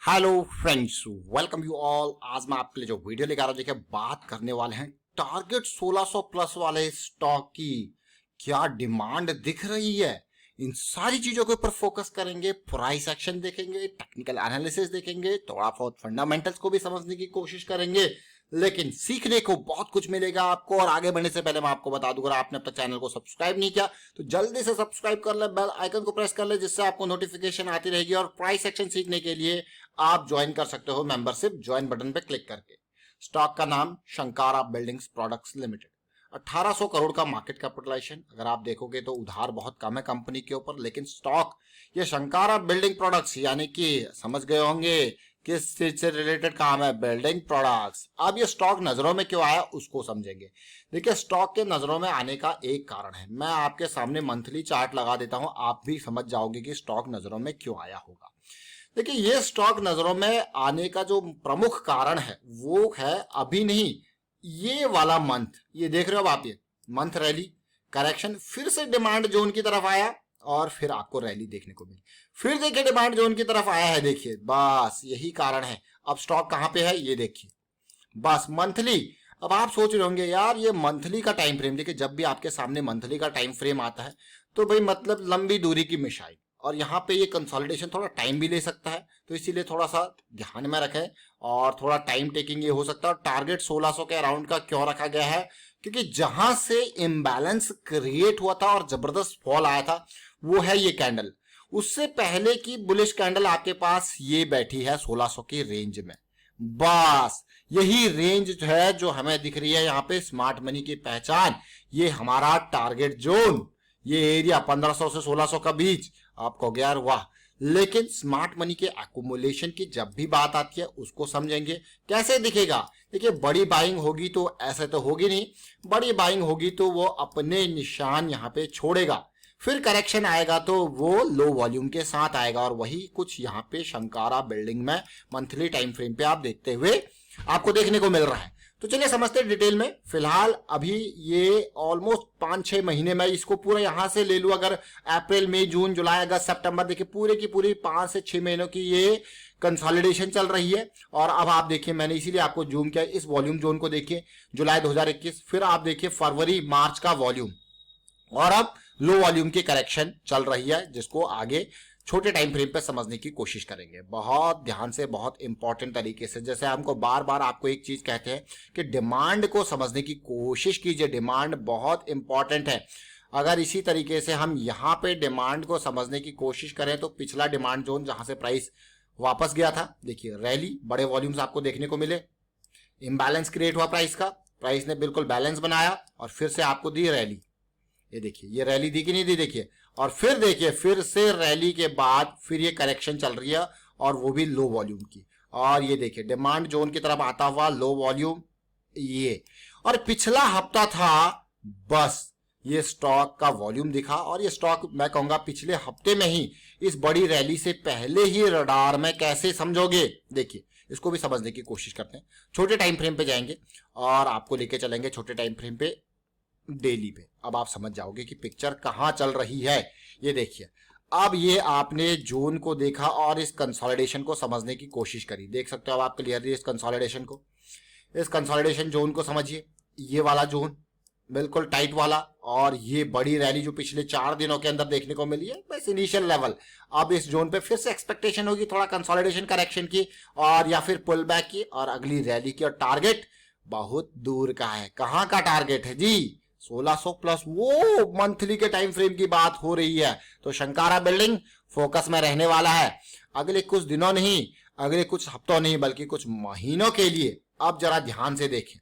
Hello friends, welcome you all. आज मैं आपके लिए जो वीडियो लेकर आ रहा हूं, देखिए बात करने वाले हैं टारगेट 1600 प्लस वाले स्टॉक की क्या डिमांड दिख रही है। इन सारी चीजों के ऊपर फोकस करेंगे, प्राइस एक्शन देखेंगे, टेक्निकल एनालिसिस देखेंगे, थोड़ा बहुत फंडामेंटल्स को भी समझने की कोशिश करेंगे। लेकिन सीखने को बहुत कुछ मिलेगा आपको। और आगे बढ़ने से पहले मैं आपको बता दूं, अगर आपने अपने चैनल को सब्सक्राइब नहीं किया तो जल्दी से सब्सक्राइब कर ले, बेल आइकन को प्रेस कर ले, जिससे आपको नोटिफिकेशन आती रहेगी। और प्राइस एक्शन सीखने के लिए आप ज्वाइन कर सकते हो मेंबरशिप, ज्वाइन बटन पे क्लिक करके। स्टॉक का नाम शंकारा बिल्डिंग्स प्रोडक्ट्स लिमिटेड। 1800 करोड़ का मार्केट कैपिटलाइजेशन। अगर आप देखोगे तो उधार बहुत कम है कंपनी के ऊपर, लेकिन स्टॉक ये शंकारा बिल्डिंग प्रोडक्ट्स, यानी कि समझ गए होंगे किस चीज से रिलेटेड काम है, बिल्डिंग प्रोडक्ट्स। अब ये स्टॉक नजरों में क्यों आया उसको समझेंगे। देखिए, स्टॉक के नजरों में आने का एक कारण है। मैं आपके सामने मंथली चार्ट लगा देता हूं, आप भी समझ जाओगे कि स्टॉक नजरों में क्यों आया होगा। देखिए, ये स्टॉक नजरों में आने का जो प्रमुख कारण है वो है अभी नहीं, ये वाला मंथ, ये देख रहे हो आप, ये मंथ रैली करेक्शन, फिर से डिमांड जोन की तरफ आया और फिर आपको रैली देखने को मिली, फिर देखिए डिमांड जोन की तरफ आया है। देखिए बस यही कारण है। अब स्टॉक कहां पे है ये देखिए, बस मंथली। अब आप सोच रहे होंगे यार ये मंथली का टाइम फ्रेम, देखिए जब भी आपके सामने मंथली का टाइम फ्रेम आता है तो भाई मतलब लंबी दूरी की मिसाइल, और यहाँ पे ये कंसोलिडेशन थोड़ा टाइम भी ले सकता है, तो इसीलिए थोड़ा सा ध्यान में रखें और थोड़ा टाइम टेकिंग ये हो सकता है। और टारगेट 1600 के अराउंड का क्यों रखा गया है, क्योंकि जहां से इम्बैलेंस क्रिएट हुआ था और जबरदस्त फॉल आया था वो है ये कैंडल। उससे पहले की बुलिश कैंडल आपके पास ये बैठी है 1600 की रेंज में। बस यही रेंज है जो हमें दिख रही है यहाँ पे स्मार्ट मनी की पहचान, ये हमारा टारगेट जोन, ये एरिया 1500 से 1600 का बीच। आपको यार वाह। लेकिन स्मार्ट मनी के एक्यूमुलेशन की जब भी बात आती है उसको समझेंगे कैसे दिखेगा। देखिए, बड़ी बाइंग होगी तो ऐसे तो होगी नहीं, बड़ी बाइंग होगी तो वो अपने निशान यहाँ पे छोड़ेगा, फिर करेक्शन आएगा तो वो लो वॉल्यूम के साथ आएगा। और वही कुछ यहाँ पे शंकारा बिल्डिंग में मंथली टाइम फ्रेम पे आप देखते हुए आपको देखने को मिल रहा है। तो चलिए समझते हैं डिटेल में। फिलहाल अभी ये ऑलमोस्ट 5-6 महीने में इसको पूरा यहां से ले लूं, अगर अप्रैल मई जून जुलाई अगस्त सितंबर, देखिए पूरे की पूरी 5 से 6 महीनों की ये कंसोलिडेशन चल रही है। और अब आप देखिए, मैंने इसीलिए आपको जूम किया, इस वॉल्यूम जोन को देखिए जुलाई 2021, फिर आप देखिए फरवरी मार्च का वॉल्यूम, और अब लो वॉल्यूम की करेक्शन चल रही है, जिसको आगे छोटे टाइम फ्रेम पे समझने की कोशिश करेंगे बहुत ध्यान से, बहुत इंपॉर्टेंट तरीके से। जैसे हमको बार बार आपको एक चीज कहते हैं कि डिमांड को समझने की कोशिश कीजिए, डिमांड बहुत इंपॉर्टेंट है। अगर इसी तरीके से हम यहाँ पे डिमांड को समझने की कोशिश करें तो पिछला डिमांड जोन जहां से प्राइस वापस गया था, देखिए रैली, बड़े वॉल्यूम्स आपको देखने को मिले, इम्बैलेंस क्रिएट हुआ प्राइस का, प्राइस ने बिल्कुल बैलेंस बनाया और फिर से आपको दी रैली। ये देखिए, ये रैली दी कि नहीं दी, देखिए। और फिर देखिए, फिर से रैली के बाद फिर ये करेक्शन चल रही है, और वो भी लो वॉल्यूम की। और ये देखिए डिमांड जोन की तरफ आता हुआ लो वॉल्यूम ये, और पिछला हफ्ता था बस ये स्टॉक का वॉल्यूम दिखा। और ये स्टॉक मैं कहूंगा पिछले हफ्ते में ही, इस बड़ी रैली से पहले ही रडार में कैसे समझोगे, देखिए इसको भी समझने की कोशिश करते हैं। छोटे टाइम फ्रेम पे जाएंगे और आपको लेके चलेंगे छोटे टाइम फ्रेम पे, डेली पे। अब आप समझ जाओगे कि पिक्चर कहां चल रही है। ये देखिए, अब ये आपने जोन को देखा और इस कंसोलिडेशन को समझने की कोशिश करी, देख सकते हो अब आप क्लियरली इस कंसोलिडेशन को, इस कंसोलिडेशन जोन को समझिए। ये वाला जोन बिल्कुल टाइट वाला, और ये बड़ी रैली जो पिछले 4 दिनों के अंदर देखने को मिली है, बस इनिशियल लेवल। अब इस जोन पे फिर से एक्सपेक्टेशन होगी थोड़ा कंसोलिडेशन करेक्शन की, और या फिर पुल बैक की, और अगली रैली की। और टारगेट बहुत दूर का है। कहां का टारगेट है जी, 1600 प्लस, वो मंथली के टाइम फ्रेम की बात हो रही है। तो शंकारा बिल्डिंग फोकस में रहने वाला है अगले कुछ दिनों नहीं, अगले कुछ हफ्तों नहीं, बल्कि कुछ महीनों के लिए। अब जरा ध्यान से देखें,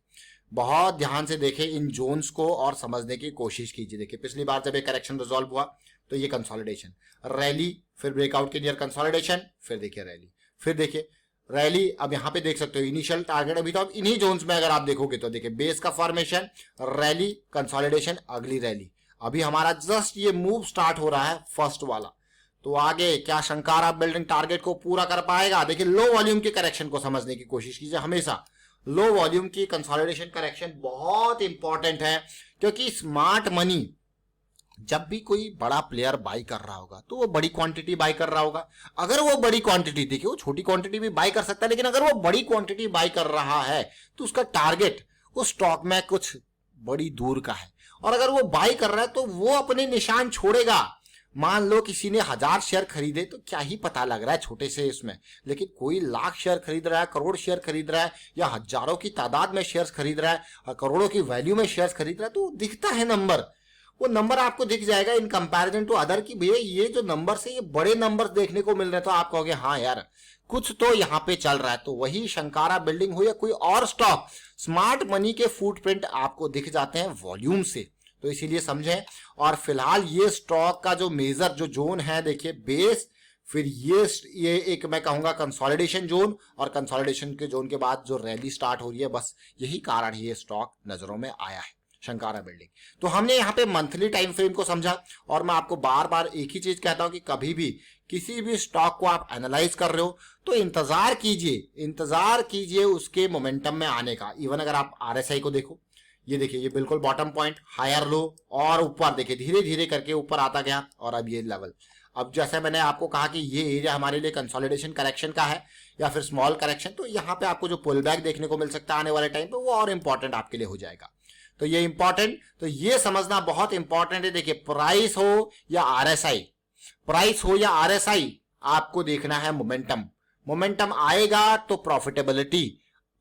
बहुत ध्यान से देखें इन जोन्स को और समझने की कोशिश कीजिए। देखिए पिछली बार जब ये करेक्शन रिजॉल्व हुआ तो ये कंसोलिडेशन, रैली, फिर ब्रेकआउट के नियर कंसोलिडेशन, फिर देखिए रैली, फिर देखिए रैली। अब यहां पे देख सकते हो इनिशियल टारगेट, अभी तो अब इन्हीं जोन्स में अगर आप देखोगे तो देखिए बेस का फॉर्मेशन, रैली, कंसोलिडेशन, अगली रैली। अभी हमारा जस्ट ये मूव स्टार्ट हो रहा है फर्स्ट वाला। तो आगे क्या शंकारा बिल्डिंग टारगेट को पूरा कर पाएगा। देखिए लो वॉल्यूम की करेक्शन को समझने की कोशिश कीजिए हमेशा। लो वॉल्यूम की कंसोलिडेशन करेक्शन बहुत इंपॉर्टेंट है, क्योंकि स्मार्ट मनी जब भी कोई बड़ा प्लेयर बाई कर रहा होगा तो वो बड़ी क्वांटिटी बाई कर रहा होगा। अगर वो बड़ी क्वांटिटी, देखिए वो छोटी क्वांटिटी भी बाई कर सकता है, लेकिन अगर वो बड़ी क्वांटिटी बाई कर रहा है तो उसका टारगेट उस स्टॉक में कुछ बड़ी दूर का है। और अगर वो बाई कर रहा है तो वो अपने निशान छोड़ेगा। मान लो किसी ने 1000 शेयर खरीदे तो क्या ही पता लग रहा है छोटे से इसमें, लेकिन कोई लाख शेयर खरीद रहा है, करोड़ शेयर खरीद रहा है, या हजारों की तादाद में शेयर्स खरीद रहा है, करोड़ों की वैल्यू में शेयर्स खरीद रहा है, तो दिखता है नंबर। वो नंबर आपको दिख जाएगा इन कंपैरिजन टू अदर की भैया ये जो नंबर से ये बड़े नंबर्स देखने को मिल रहे हैं, तो आप कहोगे हाँ यार कुछ तो यहाँ पे चल रहा है। तो वही शंकारा बिल्डिंग हो या कोई और स्टॉक, स्मार्ट मनी के फुटप्रिंट आपको दिख जाते हैं वॉल्यूम से, तो इसीलिए समझें। और फिलहाल ये स्टॉक का जो मेजर जो जोन है, देखिए बेस, फिर ये एक मैं कहूंगा कंसोलिडेशन जोन, और कंसोलिडेशन के जोन के बाद जो रैली स्टार्ट हो रही है, बस यही कारण ये स्टॉक नजरों में आया है शंकारा बिल्डिंग। तो हमने यहाँ पे मंथली टाइम फ्रेम को समझा, और मैं आपको बार बार एक ही चीज कहता हूं कि कभी भी किसी भी स्टॉक को आप एनालाइज कर रहे हो तो इंतजार कीजिए उसके मोमेंटम में आने का। इवन अगर आप आरएसआई को देखो, ये देखिए ये बिल्कुल बॉटम पॉइंट, हायर लो, और ऊपर देखिए धीरे धीरे करके ऊपर आता गया, और अब ये लेवल। अब जैसे मैंने आपको कहा कि ये एरिया हमारे लिए कंसोलिडेशन करेक्शन का है या फिर स्मॉल करेक्शन, तो यहाँ पे आपको जो पुल बैक देखने को मिल सकता है आने वाले टाइम पे, वो और इंपॉर्टेंट आपके लिए हो जाएगा। तो ये इंपॉर्टेंट, तो ये समझना बहुत इंपॉर्टेंट है। देखिए प्राइस हो या आरएसआई, आपको देखना है मोमेंटम आएगा तो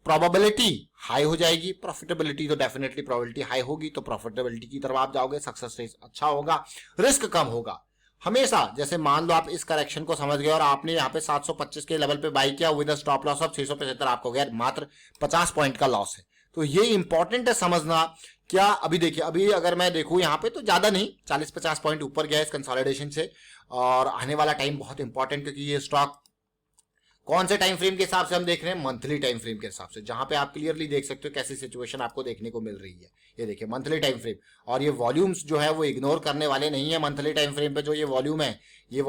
प्रोबेबिलिटी हाई हो जाएगी, प्रॉफिटेबिलिटी तो डेफिनेटली प्रोबेबिलिटी हाई होगी तो प्रॉफिटेबिलिटी की तरफ आप जाओगे, सक्सेस रेट अच्छा होगा, रिस्क कम होगा हमेशा। जैसे मान लो आप इस करेक्शन को समझ गए और आपने यहाँ पे 725 के लेवल पे बाई किया विद स्टॉप लॉस ऑफ 675, आपको गया मात्र 50 पॉइंट का लॉस है। तो ये इंपॉर्टेंट है समझना। क्या अभी देखिए, अभी अगर मैं देखूं यहाँ पे तो ज्यादा नहीं, 40-50 पॉइंट ऊपर गया इस कंसोलिडेशन से, और आने वाला टाइम बहुत इंपॉर्टेंट, क्योंकि ये स्टॉक कौन से टाइम फ्रेम के हिसाब से हम देख रहे हैं, मंथली टाइम फ्रेम के हिसाब से, जहां पे आप क्लियरली देख सकते हो कैसी सिचुएशन आपको देखने को मिल रही है। ये देखिए मंथली टाइम फ्रेम, और ये वॉल्यूम्स जो है वो इग्नोर करने वाले नहीं है। मंथली टाइम फ्रेम पे जो ये वॉल्यूम है, ये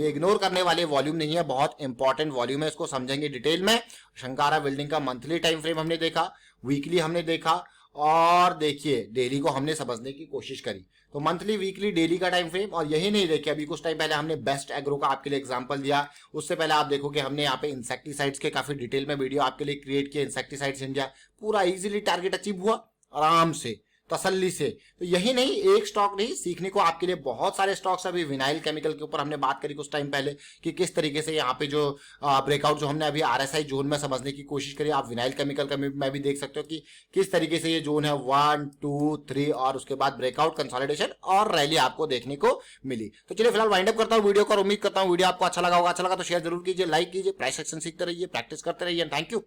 इग्नोर करने वाले वॉल्यूम नहीं है, बहुत इंपॉर्टेंट वॉल्यूम है, इसको समझेंगे डिटेल में। शंकारा बिल्डिंग का मंथली टाइम फ्रेम हमने देखा, वीकली हमने देखा, और देखिए डेली को हमने समझने की कोशिश करी। तो मंथली, वीकली, डेली का टाइम फ्रेम, और यही नहीं देखिए, अभी कुछ टाइम पहले हमने बेस्ट एग्रो का आपके लिए एग्जांपल दिया, उससे पहले आप देखोगे हमने यहाँ पे इंसेक्टिसाइड्स के काफी डिटेल में वीडियो आपके लिए क्रिएट किया। इंसेक्टिसाइड्स इंडिया पूरा इजीली टारगेट अचीव हुआ आराम से, तसल्ली से। तो यही नहीं, एक स्टॉक नहीं, सीखने को आपके लिए बहुत सारे स्टॉक्स। अभी विनाइल केमिकल के ऊपर हमने बात करी कुछ टाइम पहले कि किस तरीके से यहाँ पे जो ब्रेकआउट जो हमने अभी आरएसआई जोन में समझने की कोशिश करी, आप विनाइल केमिकल का में भी देख सकते हो कि किस तरीके से ये जोन है 1, 2, 3, और उसके बाद ब्रेकआउट, कंसोलिडेशन और रैली आपको देखने को मिली। तो चलिए फिलहाल वाइंड अप करता हूँ वीडियो को, और उम्मीद करता हूँ वीडियो आपको अच्छा लगा होगा। अच्छा लगा तो शेयर जरूर कीजिए, लाइक कीजिए, प्राइस एक्शन सीखते रहिए, प्रैक्टिस करते रहिए। Thank you.